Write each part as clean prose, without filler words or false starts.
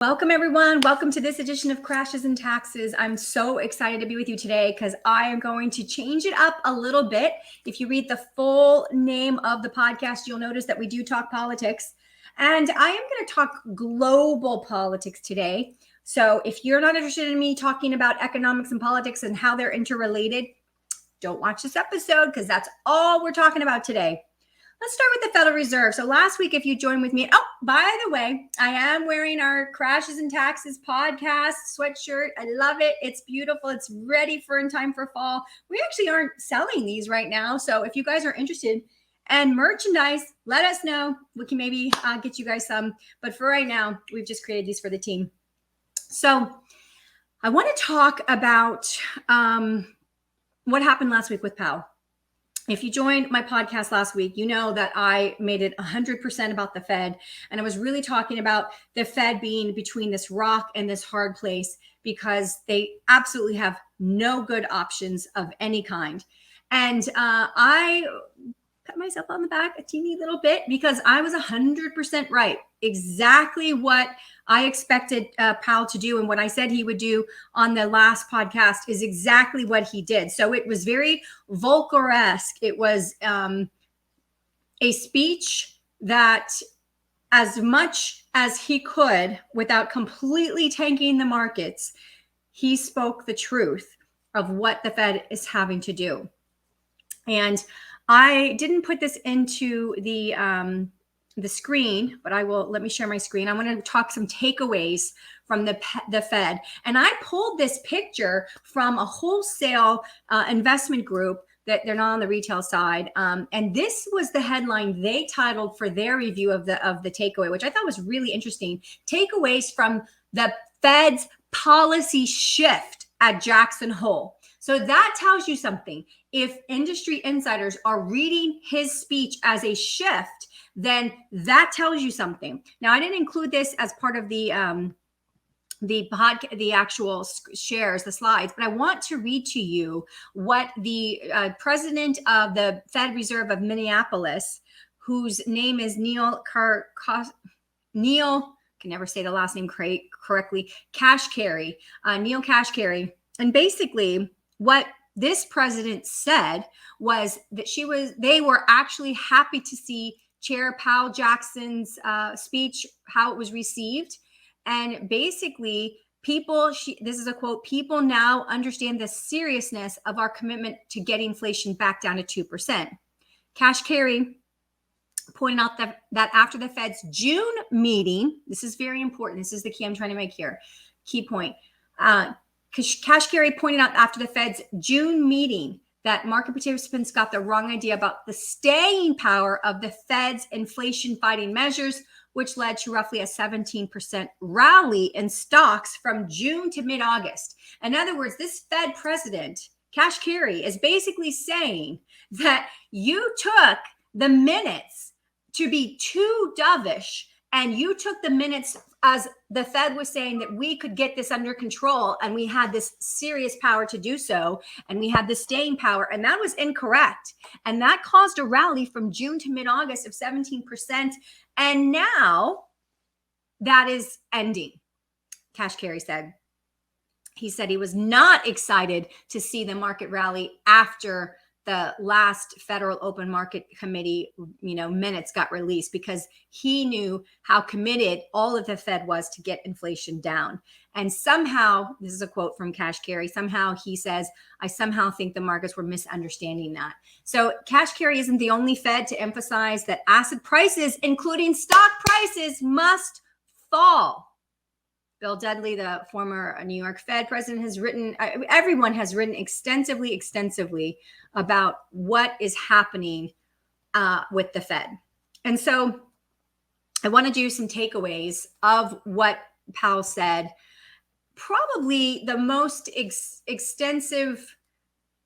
Welcome, everyone. Welcome to this edition of Crashes and Taxes. I'm so excited to be with you today because I am going to change it up a little bit. If you read the full name of the podcast, you'll notice that we do talk politics. And I am going to talk global politics today. So if you're not interested in me talking about economics and politics and how they're interrelated, don't watch this episode because that's all we're talking about today. Let's start with the Federal Reserve. So last week, if you joined with me, by the way, I am wearing our Crashes and Taxes podcast sweatshirt. I love it. It's beautiful. It's ready for in time for fall. We actually aren't selling these right now. So if you guys are interested in merchandise, let us know. We can maybe get you guys some. But for right now, we've just created these for the team. So I want to talk about what happened last week with Powell. If you joined my podcast last week, you know that I made it 100% about the Fed. And I was really talking about the Fed being between this rock and this hard place because they absolutely have no good options of any kind. And I pat myself on the back a teeny little bit because I was 100% right. Exactly what I expected Powell to do. And what I said he would do on the last podcast is exactly what he did. So it was very Volcker-esque. It was a speech that, as much as he could without completely tanking the markets, he spoke the truth of what the Fed is having to do. And I didn't put this into the screen, but I will. Let me share my screen. I want to talk some takeaways from the Fed. And I pulled this picture from a wholesale investment group that they're not on the retail side. And this was the headline they titled for their review of the takeaway, which I thought was really interesting. Takeaways from the Fed's policy shift at Jackson Hole. So that tells you something. If industry insiders are reading his speech as a shift, then that tells you something. Now, I didn't include this as part of the actual shares, the slides, but I want to read to you what the president of the Fed Reserve of Minneapolis, whose name is Neil, can never say the last name correctly, Kashkari, Neil Kashkari, and basically what this president said was that they were actually happy to see Chair Powell Jackson's speech, how it was received. And basically, this is a quote, people now understand the seriousness of our commitment to get inflation back down to 2%. Kashkari pointed out that after the Fed's June meeting, this is very important. This is the key I'm trying to make here. Key point. Kashkari pointed out after the Fed's June meeting that market participants got the wrong idea about the staying power of the Fed's inflation-fighting measures, which led to roughly a 17% rally in stocks from June to mid-August. In other words, this Fed president, Kashkari, is basically saying that you took the minutes to be too dovish, and you took the minutes as the Fed was saying that we could get this under control and we had this serious power to do so, and we had the staying power, and that was incorrect. And that caused a rally from June to mid-August of 17%. And now that is ending, Kashkari said. He said he was not excited to see the market rally after the last Federal Open Market Committee, minutes got released, because he knew how committed all of the Fed was to get inflation down. And somehow, this is a quote from Kashkari, somehow he says, I somehow think the markets were misunderstanding that. So Kashkari isn't the only Fed to emphasize that asset prices, including stock prices, must fall. Bill Dudley, the former New York Fed president, has written, everyone has written extensively about what is happening with the Fed. And so I want to do some takeaways of what Powell said. Probably the most extensive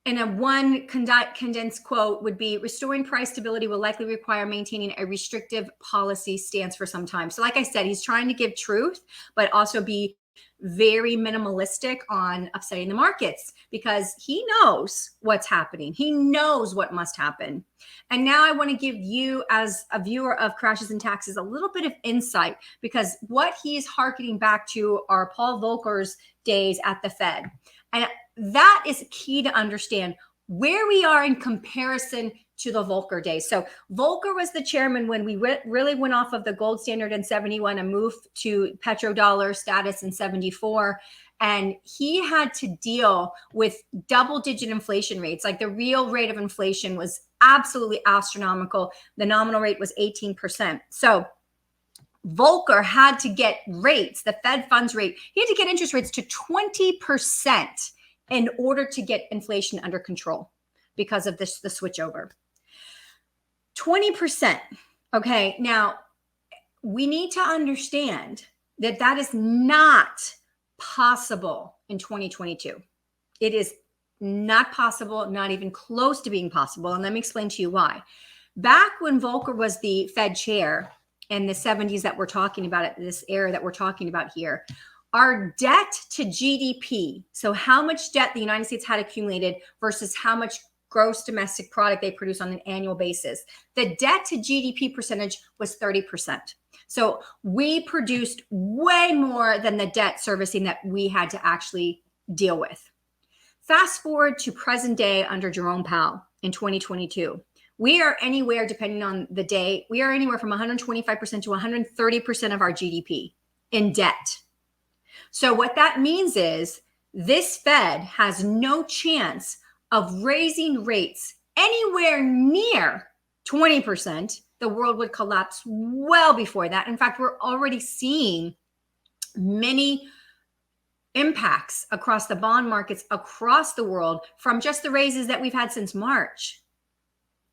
in a one condensed quote would be, restoring price stability will likely require maintaining a restrictive policy stance for some time. So like I said, he's trying to give truth, but also be very minimalistic on upsetting the markets because he knows what's happening. He knows what must happen. And now I want to give you, as a viewer of Crashes and Taxes, a little bit of insight, because what he's hearkening back to are Paul Volcker's days at the Fed. And that is key to understand where we are in comparison to the Volcker days. So Volcker was the chairman when we really went off of the gold standard in 71 and moved to petrodollar status in 74. And he had to deal with double-digit inflation rates. Like, the real rate of inflation was absolutely astronomical. The nominal rate was 18%. So Volcker had to get rates, the Fed funds rate, he had to get interest rates to 20% in order to get inflation under control because of this, the switchover. 20%. Okay. Now, we need to understand that that is not possible in 2022. It is not possible, not even close to being possible. And let me explain to you why. Back when Volcker was the Fed chair in the 70s that we're talking about, at this era that we're talking about here, our debt to GDP, so how much debt the United States had accumulated versus how much gross domestic product they produce on an annual basis, the debt to GDP percentage was 30%. So we produced way more than the debt servicing that we had to actually deal with. Fast forward to present day under Jerome Powell in 2022. We are anywhere, depending on the day, we are anywhere from 125% to 130% of our GDP in debt. So what that means is this Fed has no chance of raising rates anywhere near 20%. The world would collapse well before that. In fact, we're already seeing many impacts across the bond markets across the world from just the raises that we've had since March.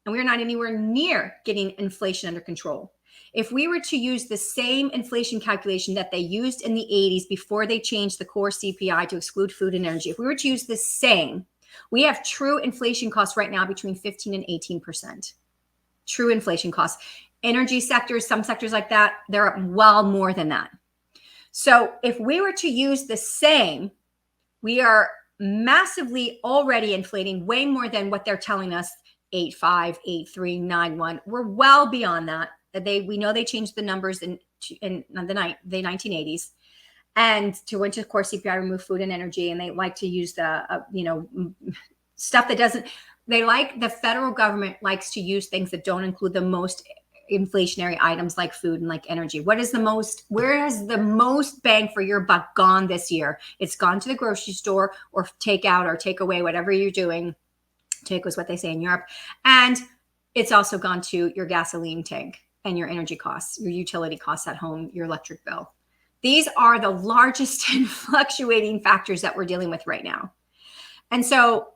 And we're not anywhere near getting inflation under control. If we were to use the same inflation calculation that they used in the 80s before they changed the core CPI to exclude food and energy, if we were to use the same, we have true inflation costs right now between 15 and 18%. True inflation costs. Energy sectors, some sectors like that, they're well more than that. So if we were to use the same, we are massively already inflating way more than what they're telling us, 8.5, 8.3, 9.1. We're well beyond that. We know they changed the numbers in the 1980s, and to enter core CPI, remove food and energy, and they like to use the stuff that doesn't. They like, the federal government likes to use things that don't include the most inflationary items like food and like energy. Where has the most bang for your buck gone this year? It's gone to the grocery store or takeout or takeaway, whatever you're doing. Take was what they say in Europe. And it's also gone to your gasoline tank and your energy costs, your utility costs at home, your electric bill. These are the largest and fluctuating factors that we're dealing with right now. And so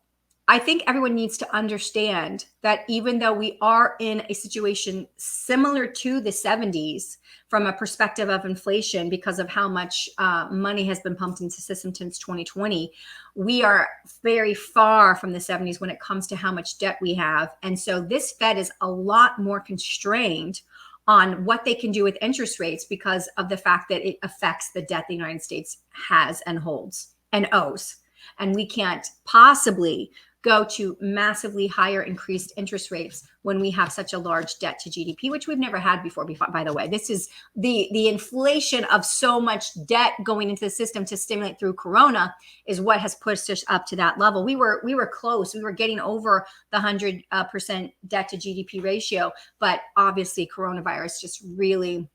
I think everyone needs to understand that even though we are in a situation similar to the 70s from a perspective of inflation because of how much money has been pumped into the system since 2020, we are very far from the 70s when it comes to how much debt we have. And so this Fed is a lot more constrained on what they can do with interest rates because of the fact that it affects the debt the United States has and holds and owes. And we can't possibly go to massively higher increased interest rates when we have such a large debt to GDP, which we've never had before, by the way. This is the inflation of so much debt going into the system to stimulate through Corona is what has pushed us up to that level. We were close. We were getting over the 100% debt to GDP ratio, but obviously coronavirus just really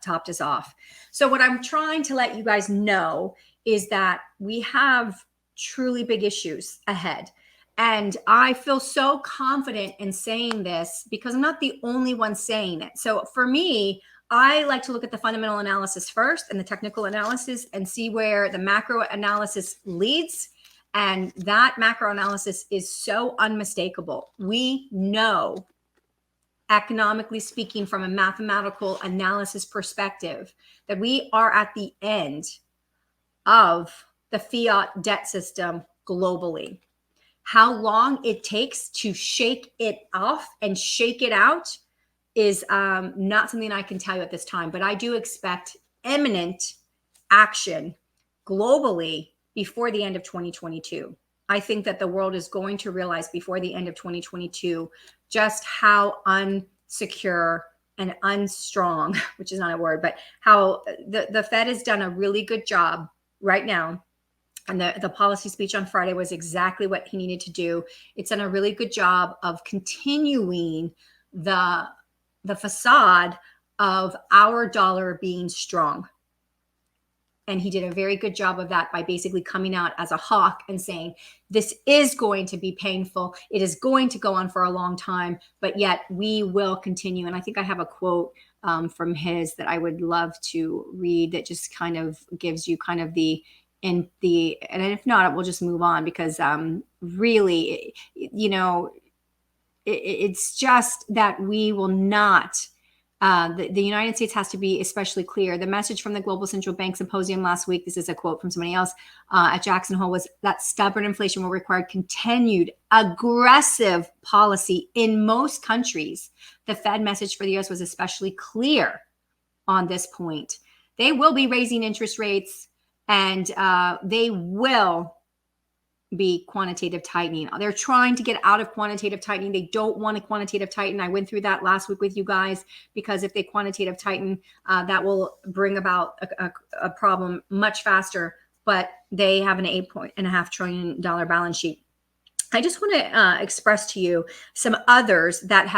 topped us off. So what I'm trying to let you guys know is that we have truly big issues ahead. And I feel so confident in saying this because I'm not the only one saying it. So for me, I like to look at the fundamental analysis first and the technical analysis and see where the macro analysis leads. And that macro analysis is so unmistakable. We know, economically speaking, from a mathematical analysis perspective, that we are at the end of the fiat debt system globally. How long it takes to shake it off and shake it out is not something I can tell you at this time, but I do expect imminent action globally before the end of 2022. I think that the world is going to realize before the end of 2022 just how unsecure and unstrong, which is not a word, but how the Fed has done a really good job right now. And the policy speech on Friday was exactly what he needed to do. It's done a really good job of continuing the facade of our dollar being strong. And he did a very good job of that by basically coming out as a hawk and saying, this is going to be painful. It is going to go on for a long time, but yet we will continue. And I think I have a quote from his that I would love to read that just kind of gives you kind of and if not, we'll just move on because really, it's just that we will not. The United States has to be especially clear. The message from the Global Central Bank Symposium last week, this is a quote from somebody else at Jackson Hole, was that stubborn inflation will require continued aggressive policy in most countries. The Fed message for the U.S. was especially clear on this point. They will be raising interest rates and they will be quantitative tightening. They're trying to get out of quantitative tightening. They don't want to quantitative tighten. I went through that last week with you guys because if they quantitative tighten, that will bring about a problem much faster. But they have an $8.5 trillion balance sheet. I just want to express to you some others that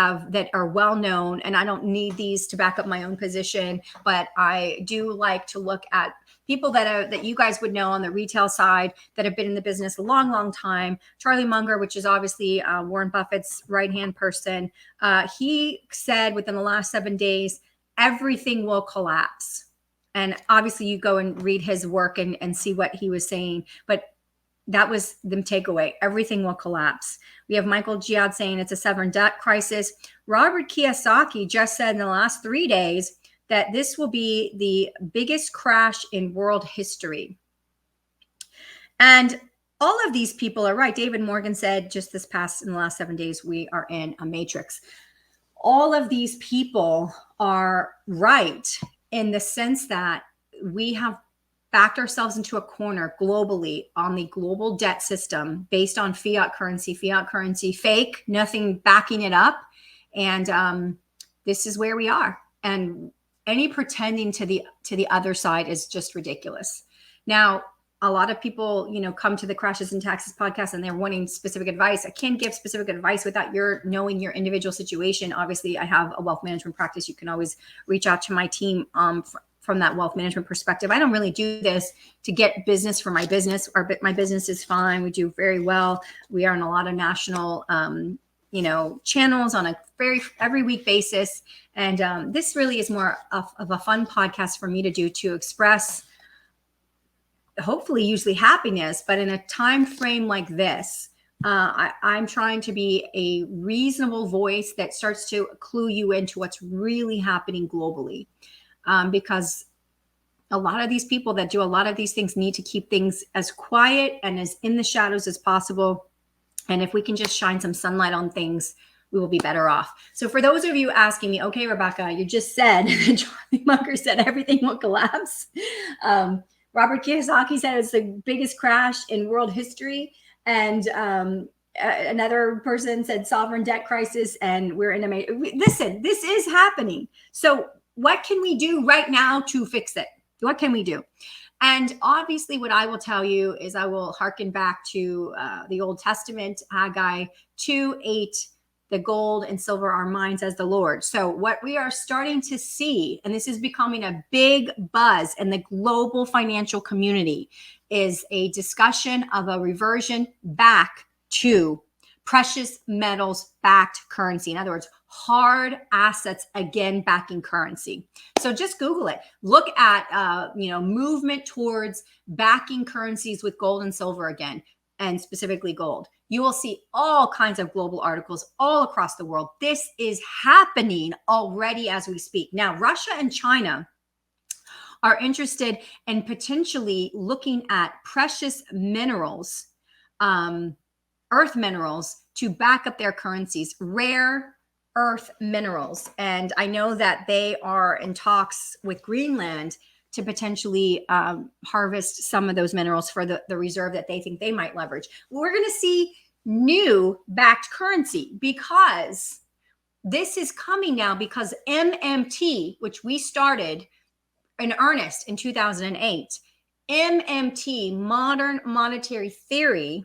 are well known, and I don't need these to back up my own position, but I do like to look at people that you guys would know on the retail side that have been in the business a long, long time. Charlie Munger, which is obviously Warren Buffett's right-hand person, he said within the last 7 days, everything will collapse. And obviously you go and read his work and see what he was saying, but that was the takeaway. Everything will collapse. We have Michael Giad saying it's a sovereign debt crisis. Robert Kiyosaki just said in the last 3 days that this will be the biggest crash in world history. And all of these people are right. David Morgan said just in the last 7 days, we are in a matrix. All of these people are right in the sense that we have backed ourselves into a corner globally on the global debt system based on fiat currency fake, nothing backing it up. And this is where we are. And any pretending to the other side is just ridiculous. Now, a lot of people, come to the Crashes and Taxes podcast and they're wanting specific advice. I can't give specific advice without knowing your individual situation. Obviously, I have a wealth management practice. You can always reach out to my team from that wealth management perspective. I don't really do this to get business for my business. My business is fine. We do very well. We are on a lot of national, channels on a every week basis. And this really is more of a fun podcast for me to do, to express, hopefully usually happiness, but in a time frame like this, I'm trying to be a reasonable voice that starts to clue you into what's really happening globally. Because a lot of these people that do a lot of these things need to keep things as quiet and as in the shadows as possible. And if we can just shine some sunlight on things, we will be better off. So for those of you asking me, okay, Rebecca, you just said, Charlie Munger said everything will collapse. Robert Kiyosaki said it's the biggest crash in world history. And another person said sovereign debt crisis, and we're in a listen, this is happening. So what can we do right now to fix it? What can we do? And obviously what I will tell you is I will hearken back to the Old Testament, Haggai 2:8, the gold and silver are mine, says the Lord. So what we are starting to see, and this is becoming a big buzz in the global financial community, is a discussion of a reversion back to precious metals backed currency. In other words, hard assets again backing currency. So just Google it. Look at movement towards backing currencies with gold and silver again, and specifically gold. You will see all kinds of global articles all across the world. This is happening already as we speak. Now, Russia and China are interested in potentially looking at precious minerals, earth minerals, to back up their currencies, rare earth minerals. And I know that they are in talks with Greenland to potentially harvest some of those minerals for the reserve that they think they might leverage. We're going to see new backed currency because this is coming now because MMT, which we started in earnest in 2008, MMT, modern monetary theory,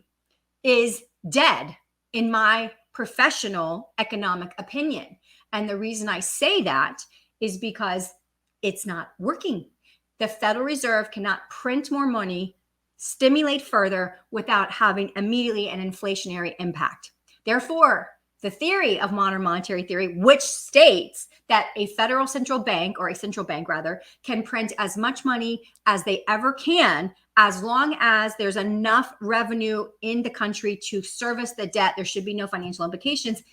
is dead in my professional economic opinion. And the reason I say that is because it's not working. The Federal Reserve cannot print more money, stimulate further without having immediately an inflationary impact. Therefore, the theory of modern monetary theory, which states that a federal central bank, or a central bank rather, can print as much money as they ever can, as long as there's enough revenue in the country to service the debt, there should be no financial implications.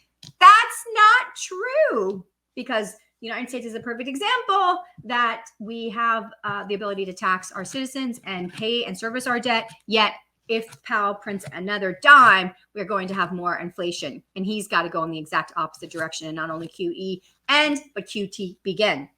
That's not true, because the United States is a perfect example that we have the ability to tax our citizens and pay and service our debt, yet if Powell prints another dime, we're going to have more inflation. And he's got to go in the exact opposite direction, and not only QE end, but QT begin.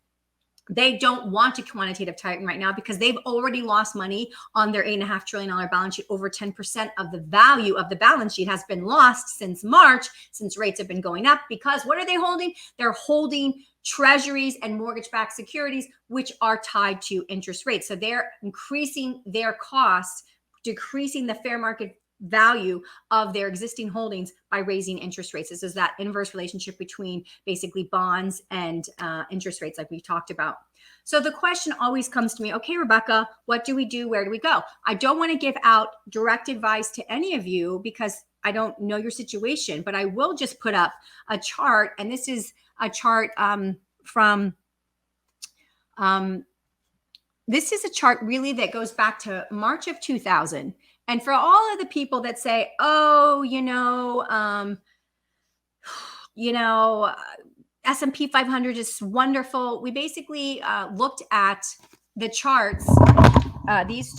They don't want to quantitative tighten right now because they've already lost money on their $8.5 trillion balance sheet. Over 10% of the value of the balance sheet has been lost since March, since rates have been going up. Because what are they holding? They're holding treasuries and mortgage-backed securities, which are tied to interest rates. So they're increasing their costs, decreasing the fair market value of their existing holdings by raising interest rates. This is that inverse relationship between basically bonds and interest rates, like we talked about. So the question always comes to me, okay, Rebecca, what do we do? Where do we go? I don't want to give out direct advice to any of you because I don't know your situation, but I will just put up a chart. And this is a chart this is a chart really that goes back to March of 2000. And for all of the people that say, oh, S&P 500 is wonderful. We basically looked at the charts. This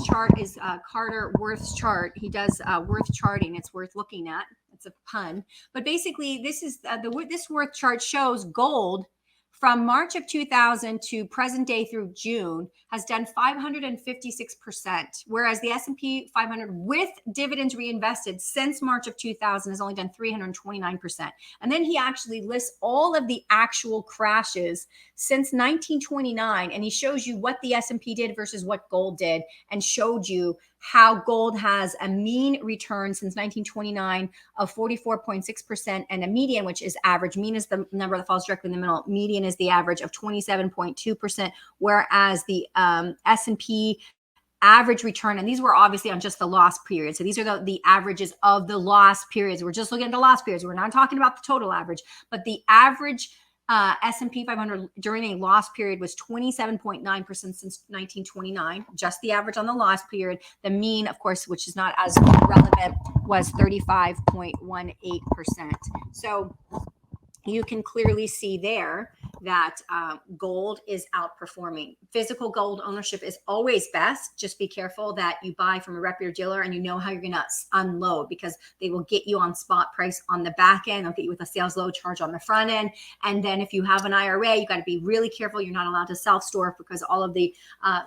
chart is Carter Worth's chart. He does Worth charting. It's worth looking at. It's a pun. But basically, this is this Worth chart shows gold from March of 2000 to present day through June has done 556%, whereas the S&P 500 with dividends reinvested since March of 2000 has only done 329%. And then he actually lists all of the actual crashes since 1929, and he shows you what the S&P did versus what gold did, and showed you how gold has a mean return since 1929 of 44.6% and a median, which is average. Mean is the number that falls directly in the middle. Median is the average of 27.2%, whereas the S&P average return, and these were obviously on just the loss period. So these are the averages of the loss periods. We're just looking at the loss periods. We're not talking about the total average, but the average S&P 500 during a loss period was 27.9% since 1929, just the average on the loss period. The mean, of course, which is not as relevant, was 35.18%. So you can clearly see there that gold is outperforming. Physical gold ownership is always best. Just be careful that you buy from a reputable dealer and you know how you're going to unload, because they will get you on spot price on the back end. They'll get you with a sales load charge on the front end. And then if you have an IRA, you got to be really careful. You're not allowed to self-store because all of the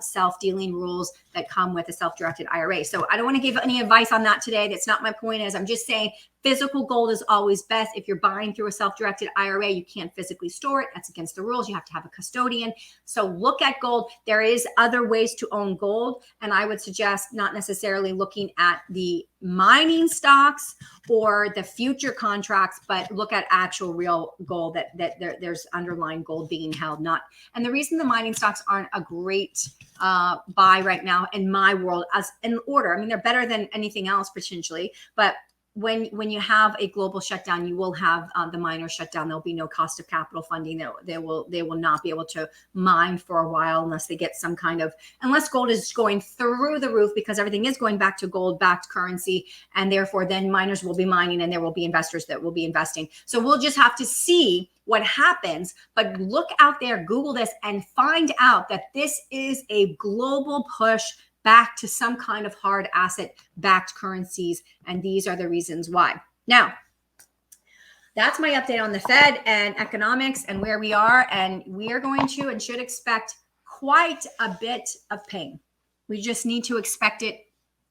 self-dealing rules that come with a self-directed IRA. So I don't want to give any advice on that today. That's not my point. I'm just saying physical gold is always best. If you're buying through a self-directed IRA, you can't physically store it. That's against the rules. You have to have a custodian. So look at gold. There is other ways to own gold. And I would suggest not necessarily looking at the mining stocks or the future contracts, but look at actual real gold that there's underlying gold being held. And the reason the mining stocks aren't a great buy right now in my world as an order, I mean, they're better than anything else potentially, but when you have a global shutdown, you will have the miners shut down. There'll be no cost of capital funding. They will not be able to mine for a while unless they get some kind of, unless gold is going through the roof, because everything is going back to gold-backed currency, and therefore then miners will be mining and there will be investors that will be investing. So we'll just have to see what happens, but look out there, Google this, and find out that this is a global push back to some kind of hard asset backed currencies. And these are the reasons why. Now, that's my update on the Fed and economics and where we are. And we are going to and should expect quite a bit of pain. We just need to expect it.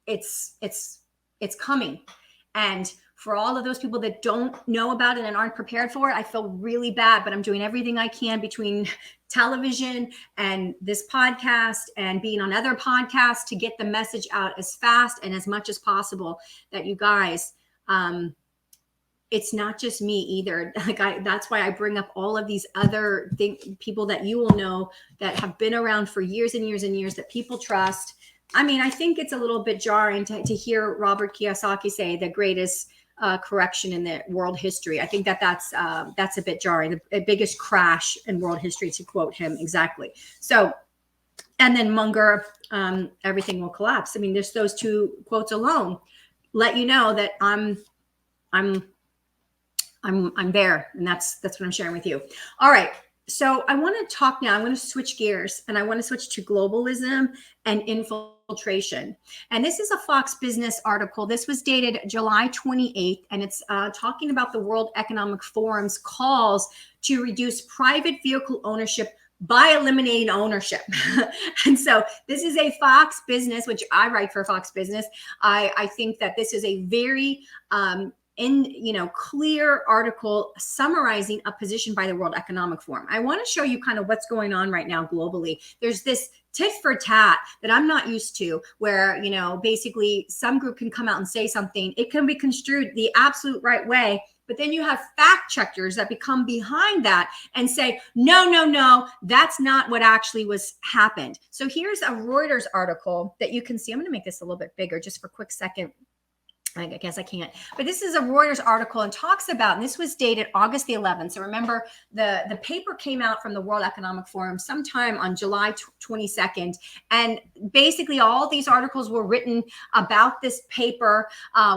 It's coming. And for all of those people that don't know about it and aren't prepared for it, I feel really bad, but I'm doing everything I can between television and this podcast and being on other podcasts to get the message out as fast and as much as possible that you guys, it's not just me either. That's why I bring up all of these other people that you will know that have been around for years and years and years that people trust. I mean, I think it's a little bit jarring to hear Robert Kiyosaki say the greatest correction in the world history. I think that's a bit jarring. The biggest crash in world history, to quote him exactly. So, and then Munger, everything will collapse. I mean, just those two quotes alone let you know that I'm there, and that's what I'm sharing with you. All right. So I want to talk now. I'm going to switch gears, and I want to switch to globalism and infiltration. And this is a Fox Business article. This was dated July 28th, and it's talking about the World Economic Forum's calls to reduce private vehicle ownership by eliminating ownership. And so this is a Fox Business, which I write for Fox Business. I think that this is a very clear article summarizing a position by the World Economic Forum. I want to show you kind of what's going on right now globally. There's this tit for tat that I'm not used to, where, basically some group can come out and say something. It can be construed the absolute right way, but then you have fact checkers that become behind that and say, no, that's not what actually happened. So here's a Reuters article that you can see. I'm going to make this a little bit bigger just for a quick second. I guess I can't, but this is a Reuters article and talks about, and this was dated August the 11th. So remember, the paper came out from the World Economic Forum sometime on July 22nd. And basically all these articles were written about this paper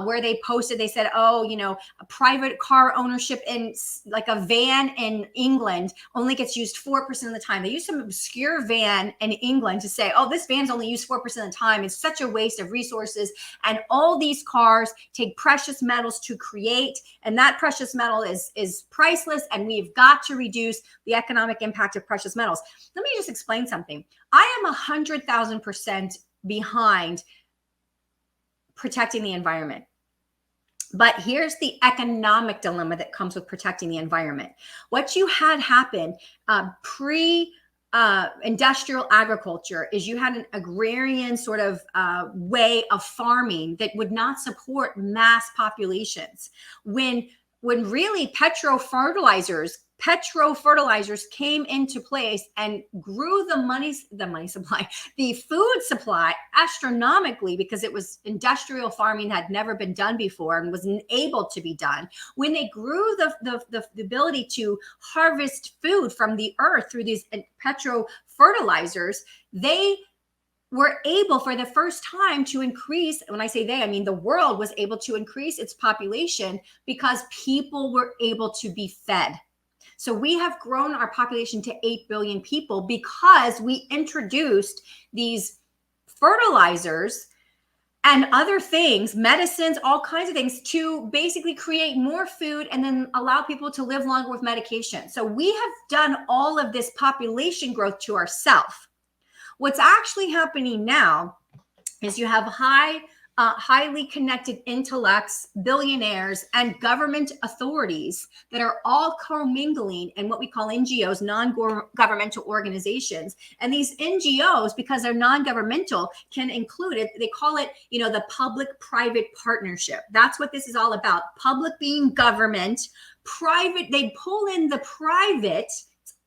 where they posted, they said, a private car ownership in like a van in England only gets used 4% of the time. They used some obscure van in England to say, this van's only used 4% of the time. It's such a waste of resources. And all these cars take precious metals to create, and that precious metal is priceless, and we've got to reduce the economic impact of precious metals. Let me just explain something. I am 100,000% behind protecting the environment. But here's the economic dilemma that comes with protecting the environment. What you had happen industrial agriculture is you had an agrarian sort of way of farming that would not support mass populations. When really petro fertilizers came into place and grew the food supply astronomically, because it was industrial farming had never been done before and wasn't able to be done. When they grew the ability to harvest food from the earth through these petro fertilizers, they were able for the first time to increase. When I say they, I mean the world was able to increase its population because people were able to be fed. So we have grown our population to 8 billion people because we introduced these fertilizers and other things, medicines, all kinds of things, to basically create more food and then allow people to live longer with medication. So we have done all of this population growth to ourselves. What's actually happening now is you have highly connected intellects, billionaires, and government authorities that are all commingling in what we call NGOs, non-governmental organizations. And these NGOs, because they're non-governmental, can include it. They call it, the public-private partnership. That's what this is all about. Public being government, private, they pull in the private.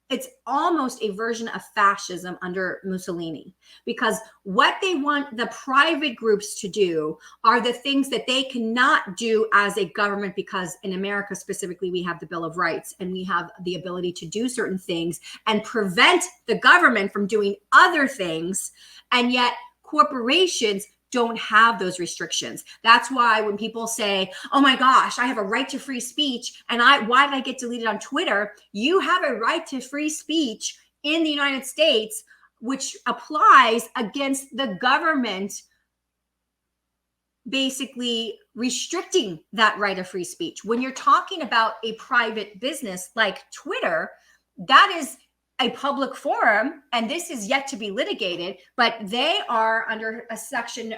It's almost a version of fascism under Mussolini, because what they want the private groups to do are the things that they cannot do as a government, because in America specifically, we have the Bill of Rights and we have the ability to do certain things and prevent the government from doing other things. And yet corporations don't have those restrictions. That's why when people say, oh my gosh, I have a right to free speech, and why did I get deleted on Twitter? You have a right to free speech in the United States, which applies against the government basically restricting that right of free speech. When you're talking about a private business like Twitter, that is a public forum, and this is yet to be litigated, but they are under a section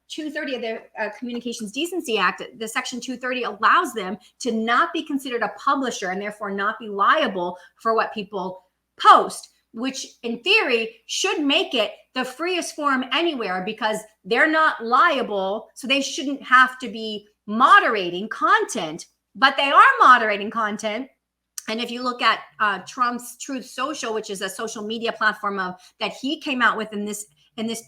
230 of the Communications Decency Act. The section 230 allows them to not be considered a publisher and therefore not be liable for what people post, which in theory should make it the freest forum anywhere, because they're not liable. So they shouldn't have to be moderating content, but they are moderating content. And if you look at Trump's Truth Social, which is a social media platform that he came out with in this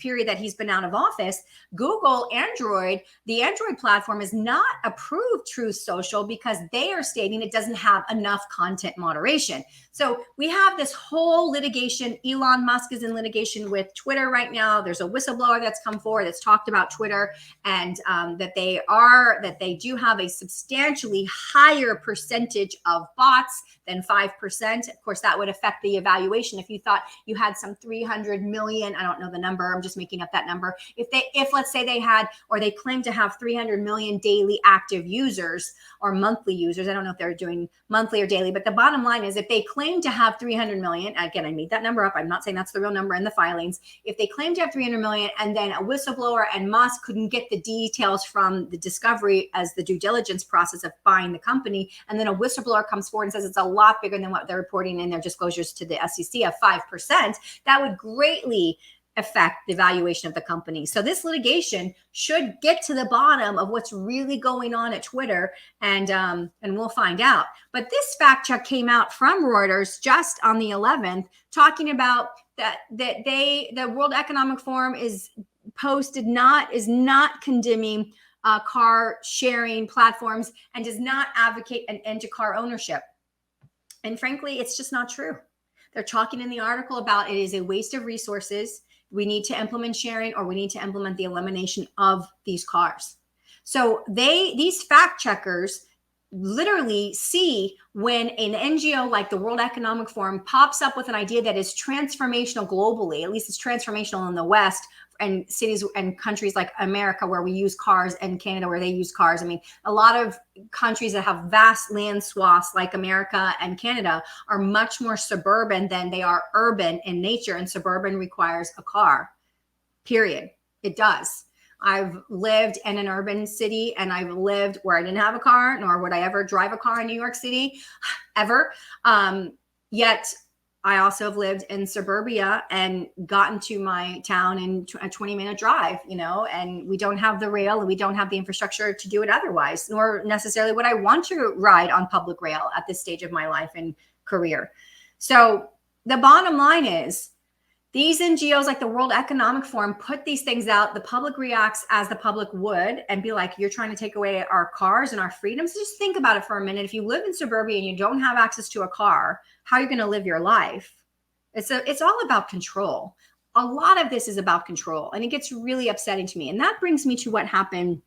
period that he's been out of office, Google Android, the Android platform, is not approved Truth Social because they are stating it doesn't have enough content moderation. So we have this whole litigation. Elon Musk is in litigation with Twitter right now. There's a whistleblower that's come forward that's talked about Twitter, and that they do have a substantially higher percentage of bots than 5%. Of course, that would affect the evaluation. If you thought you had some 300 million, I don't know the number, I'm just making up that number. If let's say they had, or they claim to have 300 million daily active users or monthly users, I don't know if they're doing monthly or daily, but the bottom line is, if they claim to have 300 million, again, I made that number up, I'm not saying that's the real number in the filings. If they claim to have 300 million and then a whistleblower and Musk couldn't get the details from the discovery as the due diligence process of buying the company, and then a whistleblower comes forward and says it's a lot bigger than what they're reporting in their disclosures to the SEC of 5%, that would greatly affect the valuation of the company. So this litigation should get to the bottom of what's really going on at Twitter, and we'll find out. But this fact check came out from Reuters just on the 11th, talking about that the World Economic Forum is not condemning car sharing platforms and does not advocate an end to car ownership. And frankly, it's just not true. They're talking in the article about it is a waste of resources. We need to implement sharing, or we need to implement the elimination of these cars. So these fact checkers literally see when an NGO like the World Economic Forum pops up with an idea that is transformational globally, at least it's transformational in the West and cities and countries like America where we use cars, and Canada where they use cars. I mean, a lot of countries that have vast land swaths like America and Canada are much more suburban than they are urban in nature, and suburban requires a car, period. It does. I've lived in an urban city, and I've lived where I didn't have a car, nor would I ever drive a car in New York City, ever. Yet I also have lived in suburbia and gotten to my town in a 20-minute drive, and we don't have the rail and we don't have the infrastructure to do it otherwise, nor necessarily would I want to ride on public rail at this stage of my life and career. So the bottom line is, these NGOs like the World Economic Forum put these things out. The public reacts as the public would and be like, you're trying to take away our cars and our freedoms. Just think about it for a minute. If you live in suburbia and you don't have access to a car, how are you going to live your life? It's all about control. A lot of this is about control, and it gets really upsetting to me. And that brings me to what happened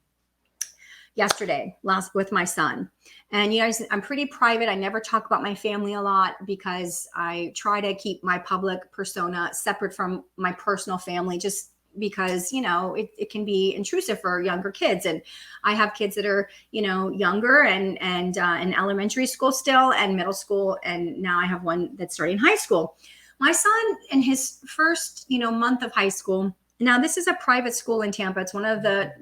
yesterday with my son. And you guys, I'm pretty private. I never talk about my family a lot because I try to keep my public persona separate from my personal family, just because, it can be intrusive for younger kids. And I have kids that are, younger and in elementary school still, and middle school. And now I have one that's starting high school. My son, in his first, month of high school. Now, this is a private school in Tampa. It's one of the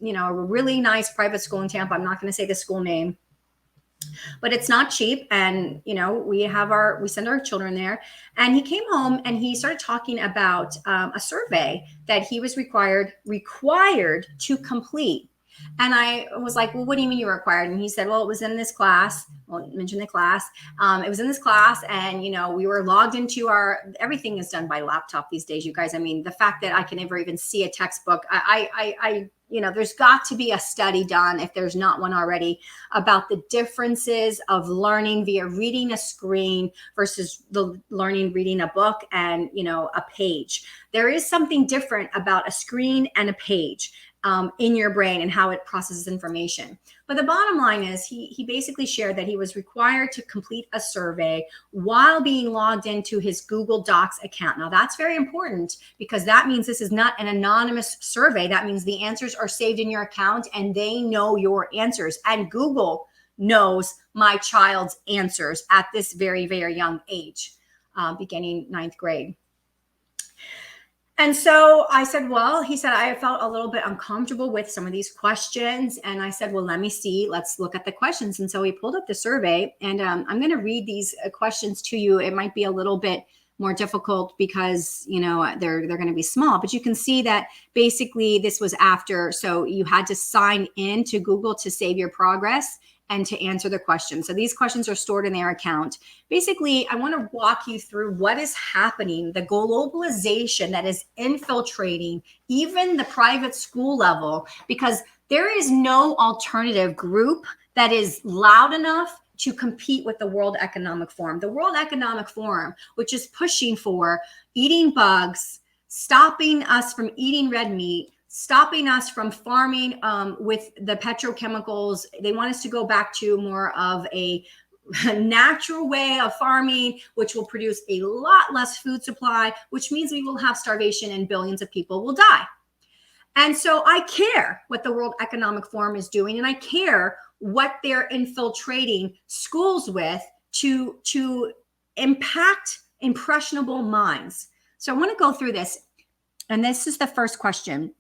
a really nice private school in Tampa. I'm not going to say the school name, but it's not cheap. And, we send our children there. And he came home and he started talking about a survey that he was required to complete. And I was like, well, what do you mean you're required? And he said, well, it was in this class. Well, mention the class. It was in this class, and, we were logged into everything is done by laptop these days, you guys. I mean, the fact that I can never even see a textbook, there's got to be a study done, if there's not one already, about the differences of learning via reading a screen versus the learning reading a book and, a page. There is something different about a screen and a page in your brain and how it processes information. But the bottom line is he basically shared that he was required to complete a survey while being logged into his Google Docs account. Now, that's very important, because that means this is not an anonymous survey. That means the answers are saved in your account and they know your answers. And Google knows my child's answers at this very, very young age. beginning ninth grade. And so I said, well, he said, I felt a little bit uncomfortable with some of these questions. And I said, well, let me see. Let's look at the questions. And so he pulled up the survey, and I'm going to read these questions to you. It might be a little bit more difficult because, you know, they're going to be small, but you can see that basically this was after. So you had to sign in to Google to save your progress and to answer the questions. So these questions are stored in their account. Basically, I want to walk you through what is happening, the globalization that is infiltrating even the private school level, because there is no alternative group that is loud enough to compete with the World Economic Forum. The World Economic Forum, which is pushing for eating bugs, stopping us from eating red meat, stopping us from farming with the petrochemicals. They want us to go back to more of a natural way of farming, which will produce a lot less food supply, which means we will have starvation and billions of people will die. And so I care what the World Economic Forum is doing, and I care what they're infiltrating schools with to impact impressionable minds. So I want to go through this. And this is the first question.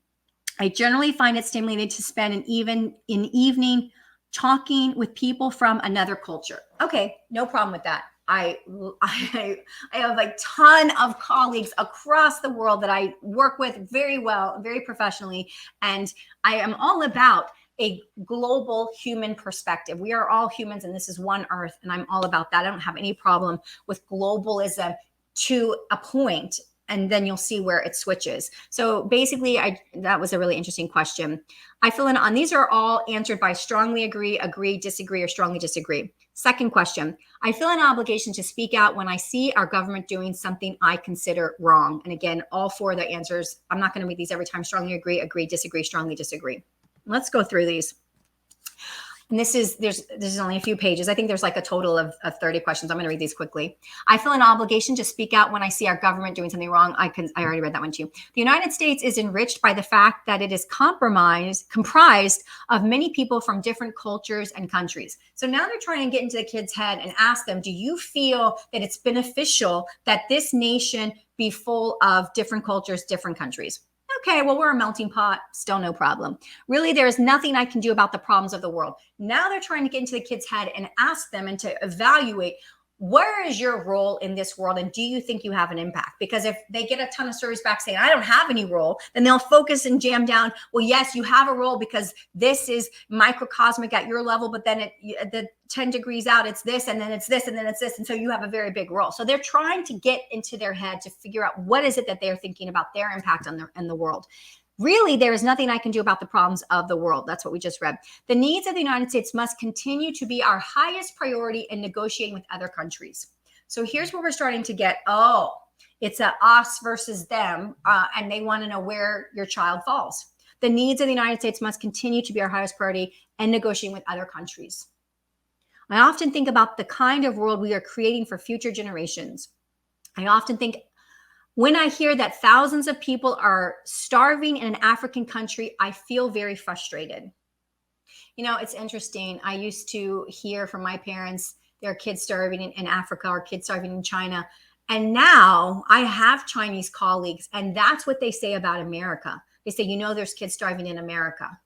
I generally find it stimulating to spend an evening talking with people from another culture. Okay, no problem with that. I have a ton of colleagues across the world that I work with very well, very professionally, and I am all about a global human perspective. We are all humans, and this is one earth, and I'm all about that. I don't have any problem with globalism to a point, and then you'll see where it switches. So basically, that was a really interesting question. I fill in on these are all answered by strongly agree, disagree, or strongly disagree. Second question, I feel an obligation to speak out when I see our government doing something I consider wrong. And again, all four of the answers, I'm not going to read these every time. Strongly agree, disagree, strongly disagree. Let's go through these. And this is only a few pages. I think there's like a total of 30 questions. I'm going to read these quickly. I feel an obligation to speak out when I see our government doing something wrong. I already read that one too. The United States is enriched by the fact that it is comprised of many people from different cultures and countries. So now they're trying to get into the kid's head and ask them, do you feel that it's beneficial that this nation be full of different cultures, different countries? Okay, well, we're a melting pot, still no problem. Really, there is nothing I can do about the problems of the world. Now they're trying to get into the kid's head and ask them and to evaluate, where is your role in this world? And do you think you have an impact? Because if they get a ton of stories back saying, I don't have any role, then they'll focus and jam down, well, yes, you have a role because this is microcosmic at your level, but then the 10 degrees out, it's this, and then it's this, and then it's this. And so you have a very big role. So they're trying to get into their head to figure out what is it that they're thinking about their impact on the world. Really, there is nothing I can do about the problems of the world. That's what we just read. The needs of the United States must continue to be our highest priority in negotiating with other countries. So here's where we're starting to get, it's a us versus them, and they want to know where your child falls. The needs of the United States must continue to be our highest priority in negotiating with other countries. I often think about the kind of world we are creating for future generations. I often think, when I hear that thousands of people are starving in an African country, I feel very frustrated. You know, it's interesting. I used to hear from my parents, their kids starving in Africa or kids starving in China. And now I have Chinese colleagues, and that's what they say about America. They say, you know, there's kids starving in America.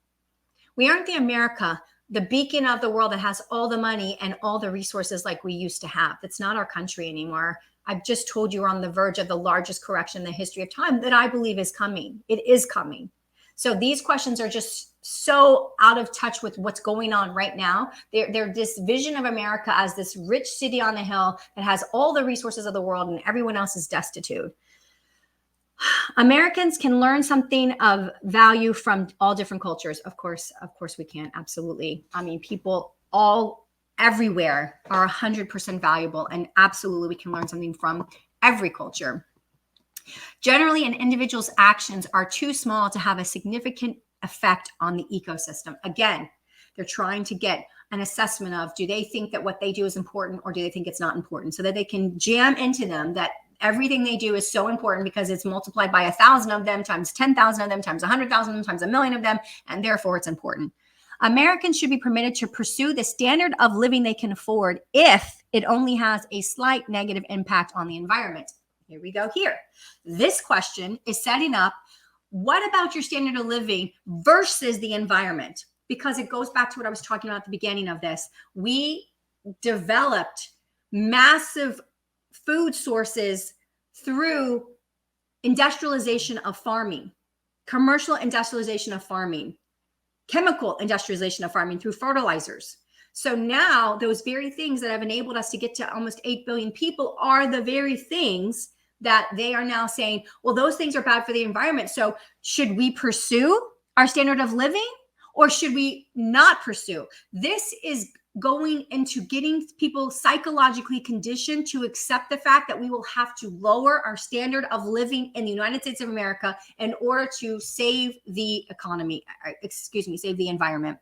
We aren't the America, the beacon of the world that has all the money and all the resources like we used to have. That's not our country anymore. I've just told you we're on the verge of the largest correction in the history of time that I believe is coming. It is coming. So these questions are just so out of touch with what's going on right now. They're this vision of America as this rich city on the hill that has all the resources of the world and everyone else is destitute. Americans can learn something of value from all different cultures. Of course we can. Absolutely. I mean, people everywhere are 100% valuable, and absolutely we can learn something from every culture. Generally, an individual's actions are too small to have a significant effect on the ecosystem. Again, they're trying to get an assessment of, do they think that what they do is important or do they think it's not important, so that they can jam into them that everything they do is so important because it's multiplied by 1,000 of them times 10,000 of them times 100,000 of them times 1,000,000 of them, and therefore it's important. Americans should be permitted to pursue the standard of living they can afford if It only has a slight negative impact on the environment. Here we go here. This question is setting up, what about your standard of living versus the environment? Because it goes back to what I was talking about at the beginning of this. We developed massive food sources through industrialization of farming, commercial industrialization of farming, chemical industrialization of farming through fertilizers. So now those very things that have enabled us to get to almost 8 billion people are the very things that they are now saying, well, those things are bad for the environment. So should we pursue our standard of living or should we not pursue? This is going into getting people psychologically conditioned to accept the fact that we will have to lower our standard of living in the United States of America in order to save the economy, save the environment.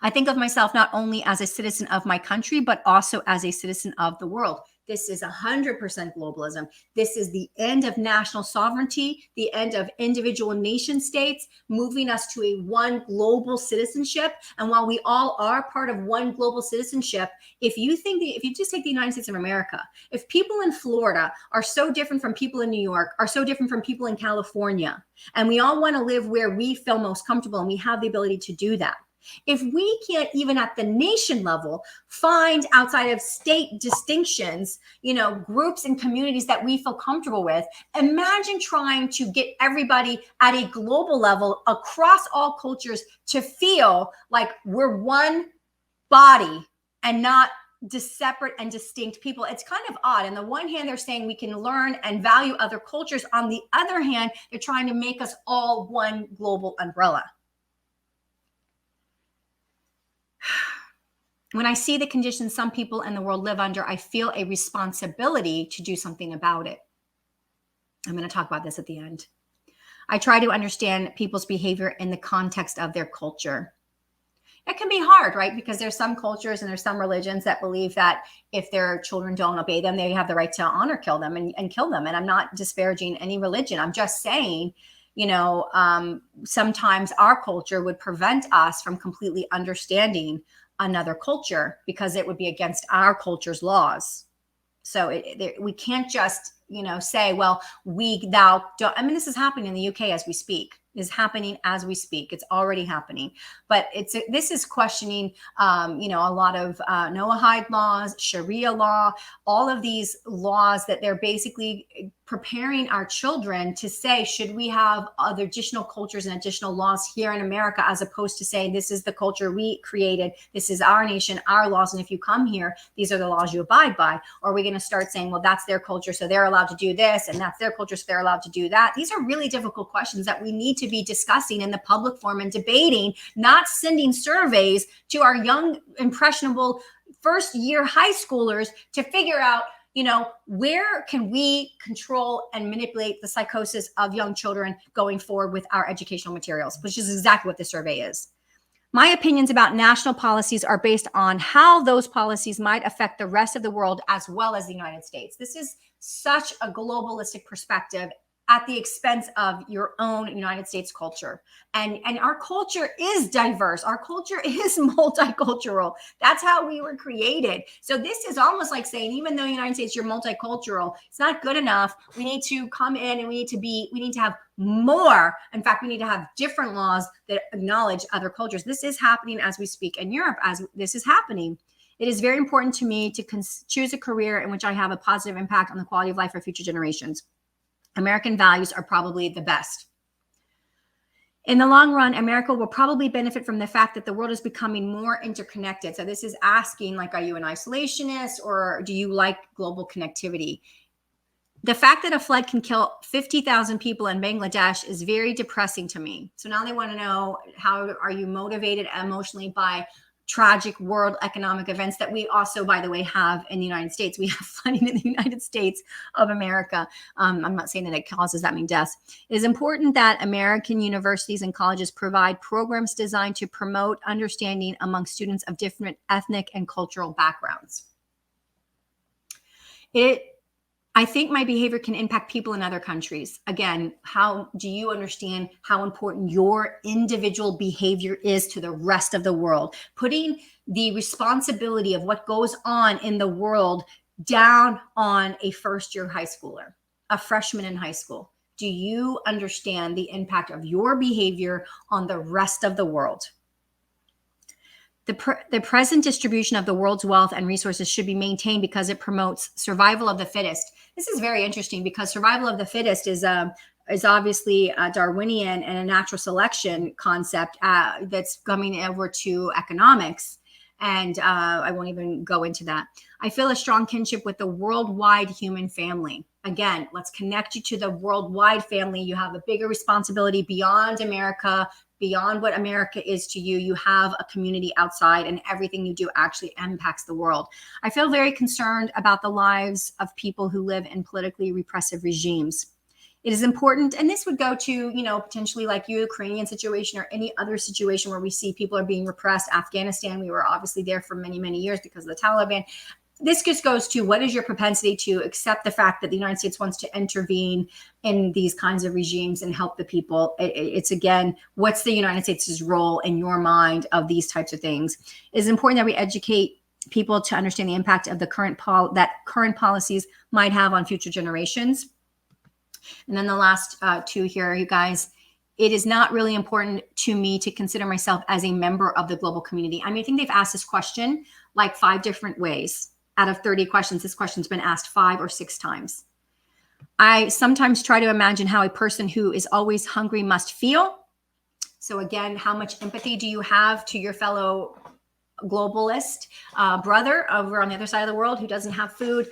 I think of myself not only as a citizen of my country, but also as a citizen of the world. This is 100% globalism. This is the end of national sovereignty, the end of individual nation states, moving us to a one global citizenship. And while we all are part of one global citizenship, if you just take the United States of America, if people in Florida are so different from people in New York, are so different from people in California, and we all want to live where we feel most comfortable and we have the ability to do that, if we can't even at the nation level find outside of state distinctions, groups and communities that we feel comfortable with, imagine trying to get everybody at a global level across all cultures to feel like we're one body and not separate and distinct people. It's kind of odd. On the one hand, they're saying we can learn and value other cultures. On the other hand, they're trying to make us all one global umbrella. When I see the conditions some people in the world live under, I feel a responsibility to do something about it. I'm going to talk about this at the end. I try to understand people's behavior in the context of their culture. It can be hard, right? Because there's some cultures and there's some religions that believe that if their children don't obey them, they have the right to honor kill them and kill them. And I'm not disparaging any religion. I'm just saying, sometimes our culture would prevent us from completely understanding another culture because it would be against our culture's laws. So we can't just, say, well, thou don't. I mean, this is happening in the UK as we speak. Is happening as we speak. It's already happening. But this is questioning, a lot of Noahide laws, Sharia law, all of these laws that they're basically preparing our children to say, should we have other additional cultures and additional laws here in America, as opposed to saying, this is the culture we created. This is our nation, our laws. And if you come here, these are the laws you abide by. Or are we going to start saying, well, that's their culture, so they're allowed to do this, and that's their culture, so they're allowed to do that? These are really difficult questions that we need to be discussing in the public forum and debating, not sending surveys to our young, impressionable first year high schoolers to figure out, where can we control and manipulate the psychosis of young children going forward with our educational materials, which is exactly what this survey is. My opinions about national policies are based on how those policies might affect the rest of the world as well as the United States. This is such a globalistic perspective at the expense of your own United States culture. And our culture is diverse. Our culture is multicultural. That's how we were created. So this is almost like saying, even though United States, you're multicultural, it's not good enough. We need to come in and we need to have more. In fact, we need to have different laws that acknowledge other cultures. This is happening as we speak in Europe, as this is happening. It is very important to me to choose a career in which I have a positive impact on the quality of life for future generations. American values are probably the best. In the long run, America will probably benefit from the fact that the world is becoming more interconnected. So this is asking, like, are you an isolationist or do you like global connectivity? The fact that a flood can kill 50,000 people in Bangladesh is very depressing to me. So now they want to know, how are you motivated emotionally by tragic world economic events that we also, by the way, have in the United States? We have flooding in the United States of America. I'm not saying that it causes that many deaths. It is important that American universities and colleges provide programs designed to promote understanding among students of different ethnic and cultural backgrounds. I think my behavior can impact people in other countries. Again, how do you understand how important your individual behavior is to the rest of the world? Putting the responsibility of what goes on in the world down on a first-year high schooler, a freshman in high school. Do you understand the impact of your behavior on the rest of the world? The present distribution of the world's wealth and resources should be maintained because it promotes survival of the fittest. This is very interesting because survival of the fittest is obviously a Darwinian and a natural selection concept that's coming over to economics. And I won't even go into that. I feel a strong kinship with the worldwide human family. Again, let's connect you to the worldwide family. You have a bigger responsibility beyond America, beyond what America is to you. You have a community outside, and everything you do actually impacts the world. I feel very concerned about the lives of people who live in politically repressive regimes. It is important, and this would go to, potentially like Ukrainian situation or any other situation where we see people are being repressed. Afghanistan, we were obviously there for many, many years because of the Taliban. This just goes to what is your propensity to accept the fact that the United States wants to intervene in these kinds of regimes and help the people. It's again, what's the United States' role in your mind of these types of things? It is important that we educate people to understand the impact of the current policies might have on future generations. And then the last two here, you guys, it is not really important to me to consider myself as a member of the global community. I think they've asked this question like 5 different ways. Out of 30 questions, this question's been asked 5 or 6 times. I sometimes try to imagine how a person who is always hungry must feel. So again, how much empathy do you have to your fellow globalist brother over on the other side of the world who doesn't have food?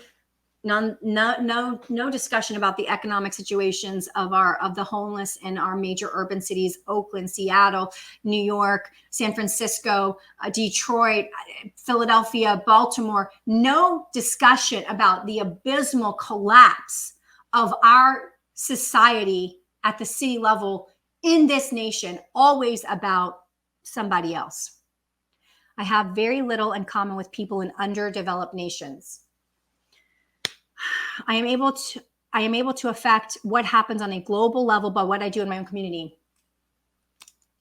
No discussion about the economic situations of the homeless in our major urban cities: Oakland, Seattle, New York, San Francisco, Detroit, Philadelphia, Baltimore. No discussion about the abysmal collapse of our society at the city level in this nation, always about somebody else. I have very little in common with people in underdeveloped nations. I am able to affect what happens on a global level by what I do in my own community.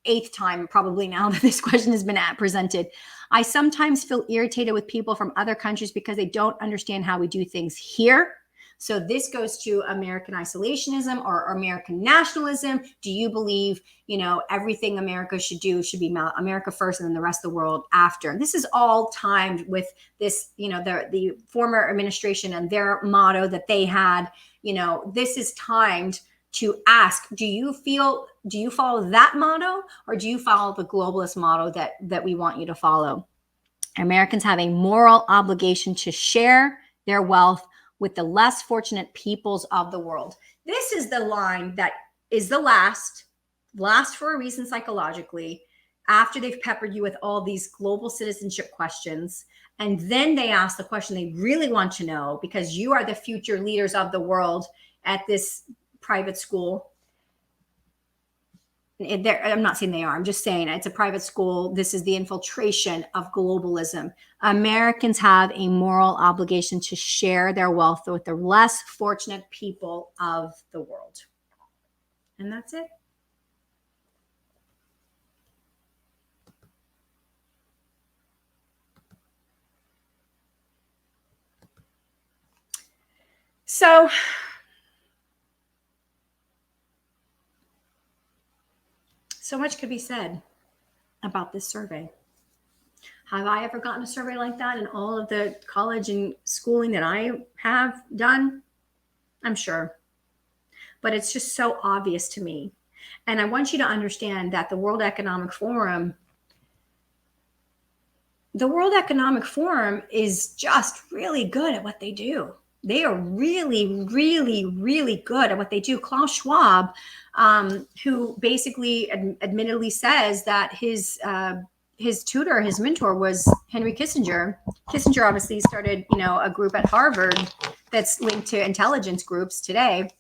8th time probably now that this question has been presented. I sometimes feel irritated with people from other countries because they don't understand how we do things here. So this goes to American isolationism or American nationalism. Do you believe, everything America should do should be America first and then the rest of the world after? This is all timed with this, the former administration and their motto that they had. This is timed to ask, do you follow that motto, or do you follow the globalist motto that we want you to follow? Americans have a moral obligation to share their wealth with the less fortunate peoples of the world. This is the line that is the last for a reason psychologically, after they've peppered you with all these global citizenship questions. And then they ask the question they really want to know, because you are the future leaders of the world at this private school. I'm not saying they are. I'm just saying it's a private school. This is the infiltration of globalism. Americans have a moral obligation to share their wealth with the less fortunate people of the world. And that's it. So much could be said about this survey. Have I ever gotten a survey like that in all of the college and schooling that I have done? I'm sure. But it's just so obvious to me. And I want you to understand that the World Economic Forum is just really good at what they do. They are really, really, really good at what they do. Klaus Schwab, who basically admittedly says that his tutor, his mentor, was Henry Kissinger. Kissinger obviously started, a group at Harvard that's linked to intelligence groups today.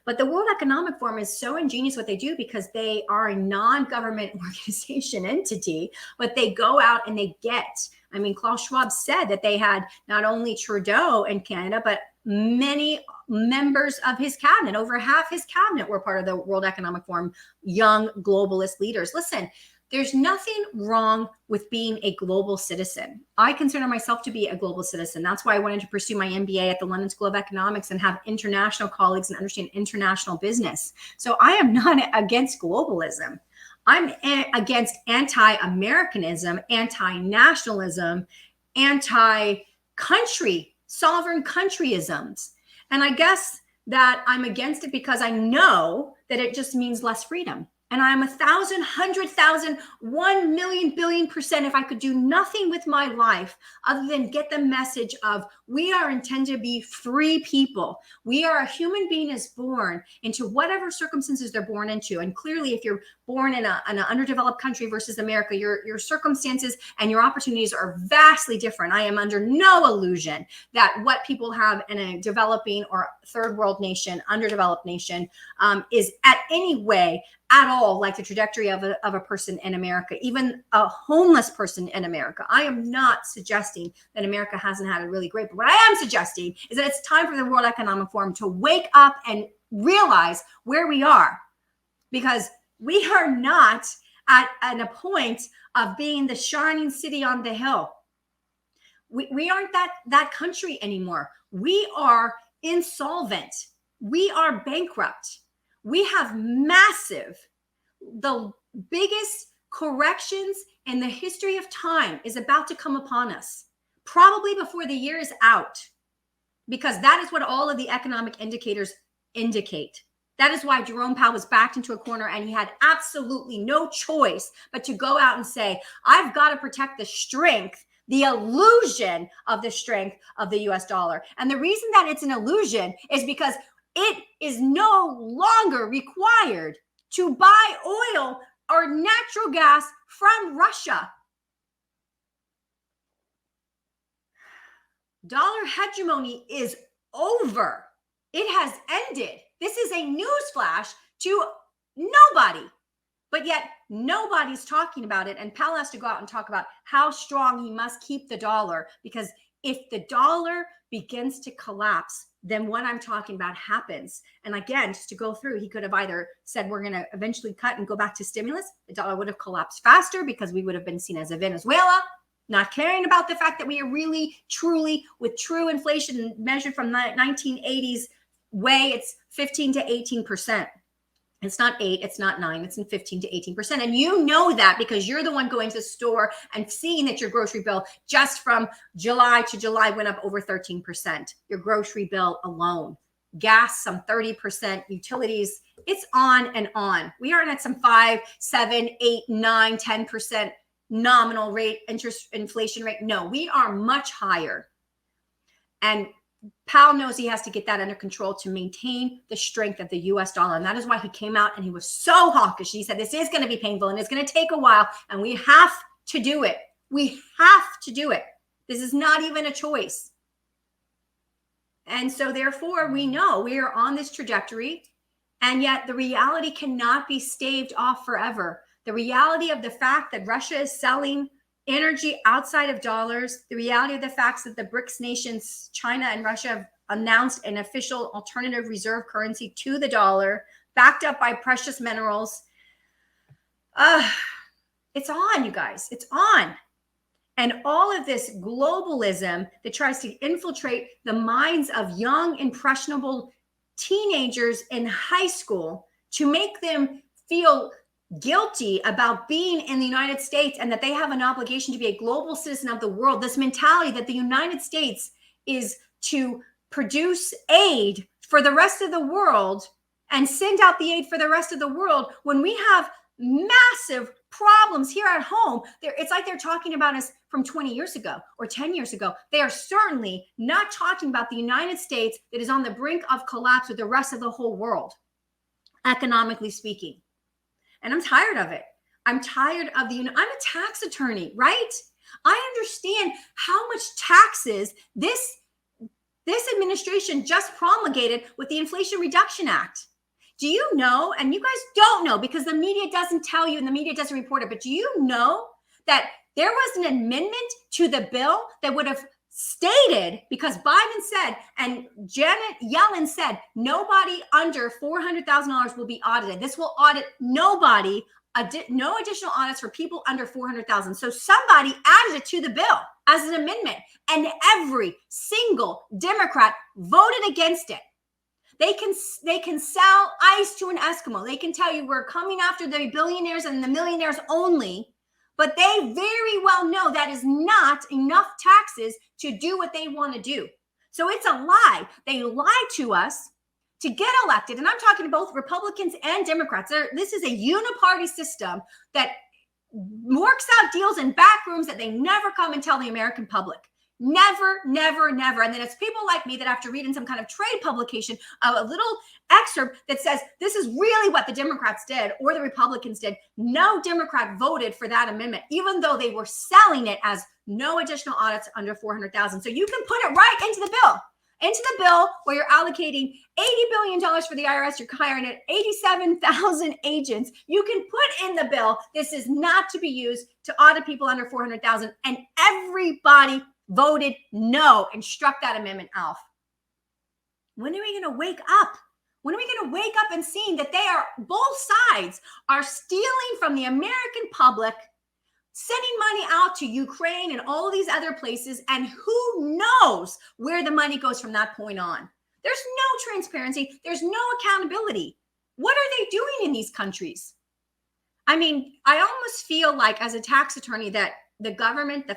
But the World Economic Forum is so ingenious what they do, because they are a non-government organization entity, but they go out and they get. Klaus Schwab said that they had not only Trudeau in Canada, but many members of his cabinet, over half his cabinet were part of the World Economic Forum, young globalist leaders. Listen, there's nothing wrong with being a global citizen. I consider myself to be a global citizen. That's why I wanted to pursue my MBA at the London School of Economics and have international colleagues and understand international business. So I am not against globalism. I'm against anti-Americanism, anti-nationalism, anti-country, sovereign countryisms. And I guess that I'm against it because I know that it just means less freedom. And I'm 1,000, 100,000, 1 million, billion percent if I could do nothing with my life other than get the message of we are intended to be free people. We are a human being is born into whatever circumstances they're born into. And clearly, if you're born in an underdeveloped country versus America, your circumstances and your opportunities are vastly different. I am under no illusion that what people have in a developing or third world nation, underdeveloped nation, is at any way at all like the trajectory of a person in America, even a homeless person in America. I am not suggesting that America hasn't had it really great, but what I am suggesting is that it's time for the World Economic Forum to wake up and realize where we are, because we are not at a point of being the shining city on the hill. We aren't that country anymore. We are insolvent. We are bankrupt. We have the biggest corrections in the history of time is about to come upon us, probably before the year is out, because that is what all of the economic indicators indicate. That is why Jerome Powell was backed into a corner and he had absolutely no choice but to go out and say, I've got to protect the strength, the illusion of the strength of the US dollar. And the reason that it's an illusion is because it is no longer required to buy oil or natural gas from Russia. Dollar hegemony is over. It has ended. This is a newsflash to nobody. But yet nobody's talking about it. And Powell has to go out and talk about how strong he must keep the dollar, because if the dollar begins to collapse, then what I'm talking about happens. And again, just to go through, he could have either said we're going to eventually cut and go back to stimulus. The dollar would have collapsed faster because we would have been seen as a Venezuela, not caring about the fact that we are really, truly, with true inflation measured from the 1980s way, it's 15 to 18%. It's not 8, it's not 9, it's in 15 to 18%. And you know that because you're the one going to the store and seeing that your grocery bill just from July to July went up over 13%. Your grocery bill alone. Gas, some 30%, utilities, it's on and on. We are at some 5, 7, 8, 9, 10% nominal rate, interest inflation rate. No, we are much higher. And Powell knows he has to get that under control to maintain the strength of the US dollar. And that is why he came out and he was so hawkish. He said, this is going to be painful and it's going to take a while and we have to do it. We have to do it. This is not even a choice. And so therefore we know we are on this trajectory, and yet the reality cannot be staved off forever. The reality of the fact that Russia is selling energy outside of dollars, the reality of the facts that the BRICS nations, China and Russia, have announced an official alternative reserve currency to the dollar, backed up by precious minerals. It's on, you guys. It's on. And all of this globalism that tries to infiltrate the minds of young, impressionable teenagers in high school to make them feel guilty about being in the United States and that they have an obligation to be a global citizen of the world. This mentality that the United States is to produce aid for the rest of the world and send out the aid for the rest of the world when we have massive problems here at home. It's like they're talking about us from 20 years ago or 10 years ago. They are certainly not talking about the United States that is on the brink of collapse with the rest of the whole world, economically speaking. And I'm tired of it. I'm tired of I'm a tax attorney, right? I understand how much taxes this administration just promulgated with the Inflation Reduction Act. Do you know, and you guys don't know because the media doesn't tell you and the media doesn't report it, but do you know that there was an amendment to the bill that would have stated, because Biden said, and Janet Yellen said, nobody under $400,000 will be audited. This will audit nobody, no additional audits for people under 400,000. So somebody added it to the bill as an amendment, and every single Democrat voted against it. They can sell ice to an Eskimo. They can tell you we're coming after the billionaires and the millionaires only, but they very well know that is not enough taxes to do what they want to do. So it's a lie. They lie to us to get elected. And I'm talking to both Republicans and Democrats. This is a uniparty system that works out deals in back rooms that they never come and tell the American public. Never, never, never. And then it's people like me that after reading some kind of trade publication, a little excerpt that says this is really what the Democrats did or the Republicans did. No Democrat voted for that amendment, even though they were selling it as no additional audits under 400,000. So you can put it right into the bill where you're allocating $80 billion for the IRS. You're hiring at 87,000 agents. You can put in the bill, this is not to be used to audit people under 400,000. And everybody voted no and struck that amendment off. When are we going to wake up? When are we going to wake up and seeing that both sides are stealing from the American public, sending money out to Ukraine and all these other places, and who knows where the money goes from that point on? There's no transparency. There's no accountability. What are they doing in these countries? I mean, I almost feel like as a tax attorney that the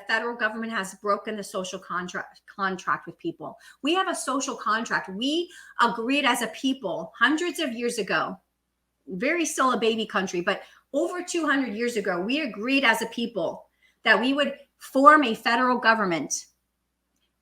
federal government has broken the social contract with people. We have a social contract. We agreed as a people hundreds of years ago, very still a baby country, but over 200 years ago, we agreed as a people that we would form a federal government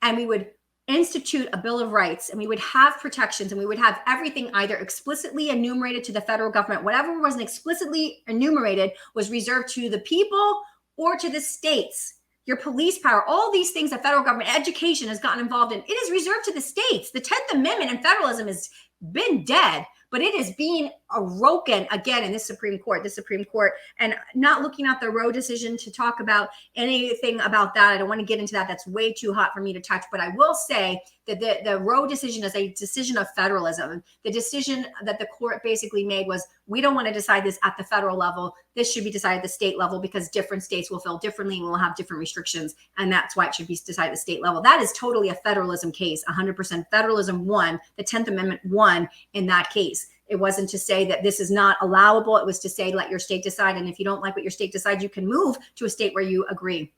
and we would institute a Bill of Rights and we would have protections and we would have everything either explicitly enumerated to the federal government. Whatever wasn't explicitly enumerated was reserved to the people or to the states. Your police power, all these things the federal government, education has gotten involved in, it is reserved to the states. The 10th Amendment and federalism has been dead, but it is being broken again in this Supreme Court, and not looking at the Roe decision to talk about anything about that. I don't want to get into that. That's way too hot for me to touch, but I will say that the Roe decision is a decision of federalism. The decision that the court basically made was, we don't want to decide this at the federal level. This should be decided at the state level because different states will feel differently and will have different restrictions. And that's why it should be decided at the state level. That is totally a federalism case. 100% federalism won. The 10th Amendment won in that case. It wasn't to say that this is not allowable. It was to say, let your state decide. And if you don't like what your state decides, you can move to a state where you agree.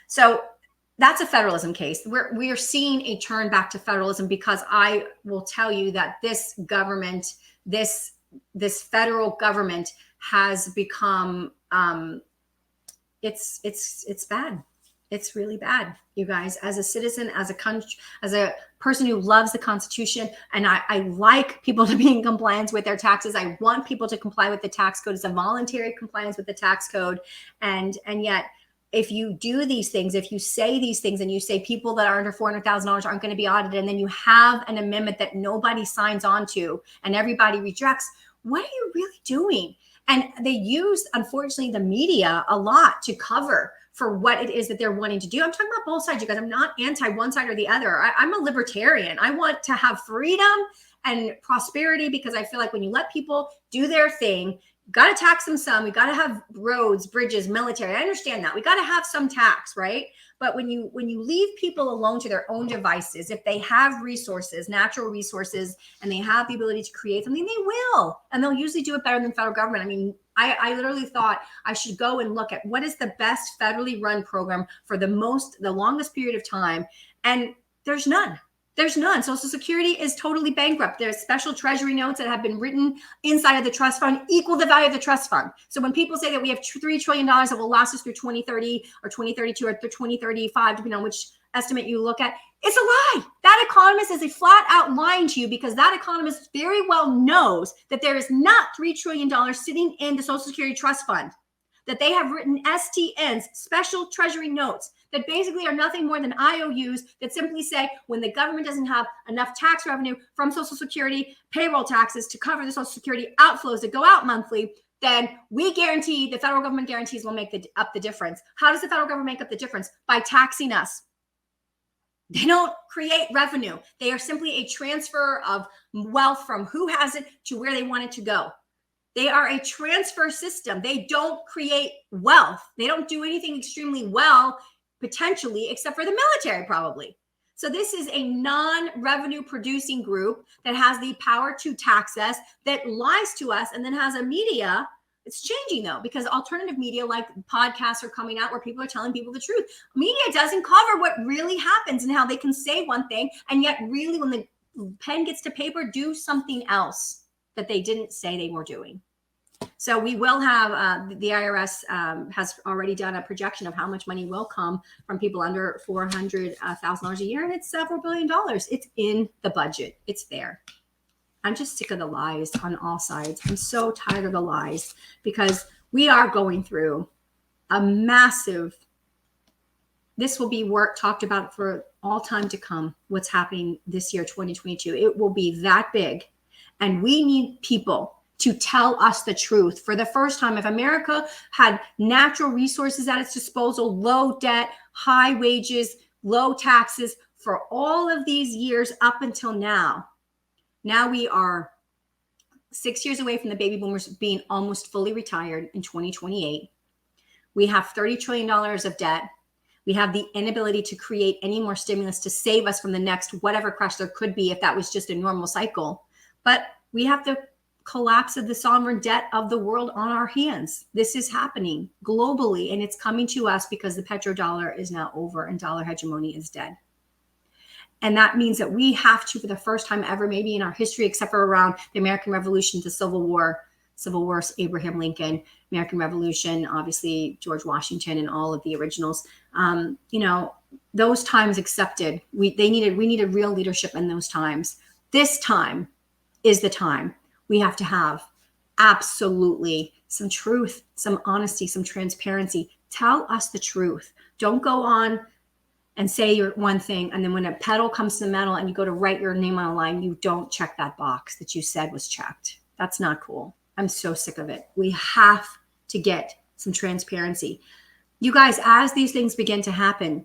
So that's a federalism case. We are seeing a turn back to federalism because I will tell you that this government, this federal government has become, it's bad. It's really bad, you guys. As a citizen, as a country, as a person who loves the Constitution, and I like people to be in compliance with their taxes. I want people to comply with the tax code. It's a voluntary compliance with the tax code, and yet, if you do these things, if you say these things, and you say people that are under $400,000 aren't going to be audited, and then you have an amendment that nobody signs on to, and everybody rejects, what are you really doing? And they use, unfortunately, the media a lot to cover for what it is that they're wanting to do. I'm talking about both sides, you guys. I'm not anti one side or the other. I'm a libertarian. I want to have freedom and prosperity because I feel like when you let people do their thing, you got to tax them some. We got to have roads, bridges, military. I understand that. We got to have some tax, right? But when you leave people alone to their own devices, if they have resources, natural resources, and they have the ability to create something, they will. And they'll usually do it better than the federal government. I mean, I literally thought I should go and look at what is the best federally run program for the longest period of time. And there's none. There's none. Social Security is totally bankrupt. There's special treasury notes that have been written inside of the trust fund equal the value of the trust fund. So when people say that we have $3 trillion that will last us through 2030 or 2032 or through 2035, depending on which estimate you look at, it's a lie. That economist is a flat out lying to you because that economist very well knows that there is not $3 trillion sitting in the Social Security trust fund, that they have written STNs, special treasury notes, that basically are nothing more than IOUs that simply say when the government doesn't have enough tax revenue from Social Security, payroll taxes to cover the Social Security outflows that go out monthly, then we guarantee, the federal government guarantees will make up the difference. How does the federal government make up the difference? By taxing us. They don't create revenue. They are simply a transfer of wealth from who has it to where they want it to go. They are a transfer system. They don't create wealth. They don't do anything extremely well, potentially, except for the military, probably. So this is a non-revenue producing group that has the power to tax us, that lies to us, and then has a media. It's changing though, because alternative media like podcasts are coming out where people are telling people the truth. Media doesn't cover what really happens and how they can say one thing and yet really when the pen gets to paper, do something else that they didn't say they were doing. So we will have, the IRS has already done a projection of how much money will come from people under $400,000 a year, and it's several $billion. It's in the budget. It's there. I'm just sick of the lies on all sides. I'm so tired of the lies because we are going through a massive, this will be work talked about for all time to come, what's happening this year, 2022. It will be that big. And we need people to tell us the truth. For the first time, if America had natural resources at its disposal, low debt, high wages, low taxes for all of these years up until now, now we are 6 years away from the baby boomers being almost fully retired in 2028. We have $30 trillion of debt. We have the inability to create any more stimulus to save us from the next whatever crash there could be if that was just a normal cycle. But we have the collapse of the sovereign debt of the world on our hands. This is happening globally, and it's coming to us because the petrodollar is now over and dollar hegemony is dead. And that means that we have to, for the first time ever, maybe in our history, except for around the American Revolution, the Civil War, Abraham Lincoln, American Revolution, obviously George Washington and all of the originals, those times accepted. We needed real leadership in those times. This time is the time. We have to have absolutely some truth, some honesty, some transparency. Tell us the truth. Don't go on and say you're one thing, and then when a pedal comes to the metal and you go to write your name on a line, you don't check that box that you said was checked. That's not cool. I'm so sick of it. We have to get some transparency. You guys, as these things begin to happen,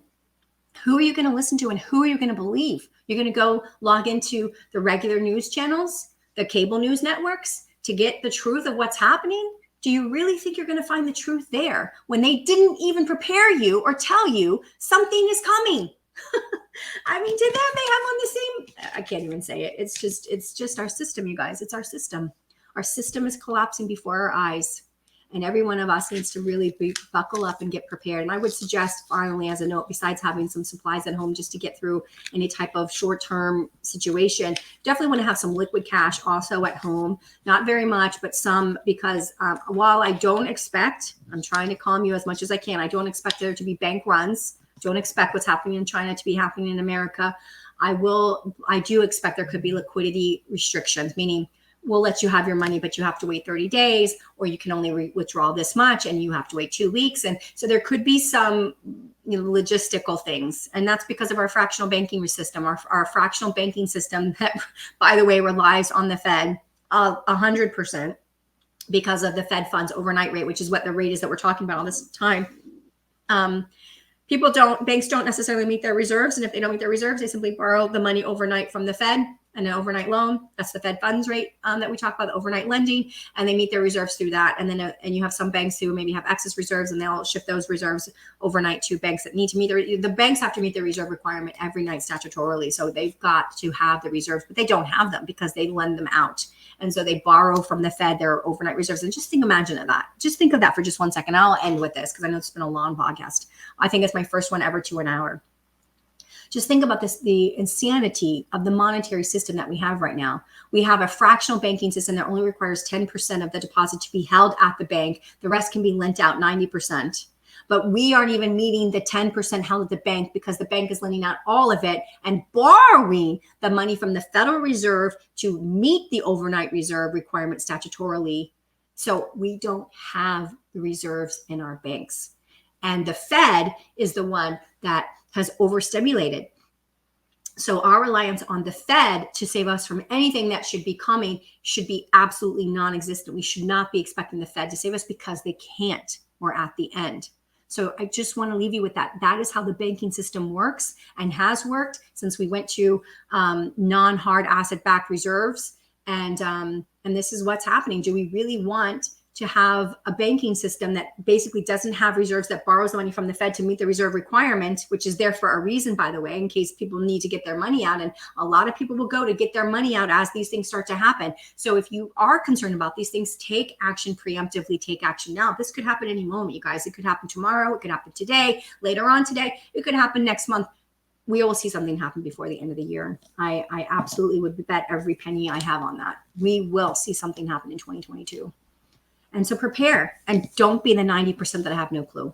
who are you going to listen to and who are you going to believe? You're going to go log into the regular news channels, the cable news networks to get the truth of what's happening? Do you really think you're going to find the truth there when they didn't even prepare you or tell you something is coming? I mean, to them, they have on the same, I can't even say it. It's just our system, you guys. It's our system. Our system is collapsing before our eyes. And every one of us needs to really buckle up and get prepared. And I would suggest, finally, as a note, besides having some supplies at home just to get through any type of short-term situation, definitely want to have some liquid cash also at home. Not very much, but some, because while I don't expect, I'm trying to calm you as much as I can, I don't expect there to be bank runs. Don't expect what's happening in China to be happening in America. I do expect there could be liquidity restrictions, meaning we'll let you have your money, but you have to wait 30 days, or you can only withdraw this much and you have to wait 2 weeks. And so there could be some logistical things. And that's because of our fractional banking system, our fractional banking system that, by the way, relies on the Fed 100% because of the Fed funds overnight rate, which is what the rate is that we're talking about all this time. Banks don't necessarily meet their reserves. And if they don't meet their reserves, they simply borrow the money overnight from the Fed. And an overnight loan, that's the Fed funds rate that we talk about, the overnight lending, and they meet their reserves through that. And then and you have some banks who maybe have excess reserves, and they'll shift those reserves overnight to banks that need to meet the banks have to meet their reserve requirement every night statutorily. So they've got to have the reserves, but they don't have them because they lend them out. And so they borrow from the Fed their overnight reserves. And just imagine that. Just think of that for just 1 second. I'll end with this because I know it's been a long podcast. I think it's my first one ever to an hour. Just think about this, the insanity of the monetary system that we have right now. We have a fractional banking system that only requires 10% of the deposit to be held at the bank. The rest can be lent out 90%. But we aren't even meeting the 10% held at the bank because the bank is lending out all of it and borrowing the money from the Federal Reserve to meet the overnight reserve requirement statutorily. So we don't have the reserves in our banks. And the Fed is the one that has overstimulated. So our reliance on the Fed to save us from anything that should be coming should be absolutely non-existent. We should not be expecting the Fed to save us because they can't. We're at the end. So I just want to leave you with that. That is how the banking system works and has worked since we went to non-hard asset-backed reserves. And this is what's happening. Do we really want to have a banking system that basically doesn't have reserves, that borrows the money from the Fed to meet the reserve requirement, which is there for a reason, by the way, in case people need to get their money out. And a lot of people will go to get their money out as these things start to happen. So if you are concerned about these things, take action preemptively, take action now. This could happen any moment, you guys. It could happen tomorrow. It could happen today, later on today. It could happen next month. We will see something happen before the end of the year. I absolutely would bet every penny I have on that. We will see something happen in 2022. And so prepare, and don't be the 90% that I have no clue,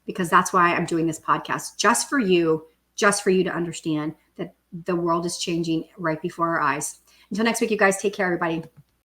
because that's why I'm doing this podcast, just for you to understand that the world is changing right before our eyes. Until next week, you guys, take care, everybody.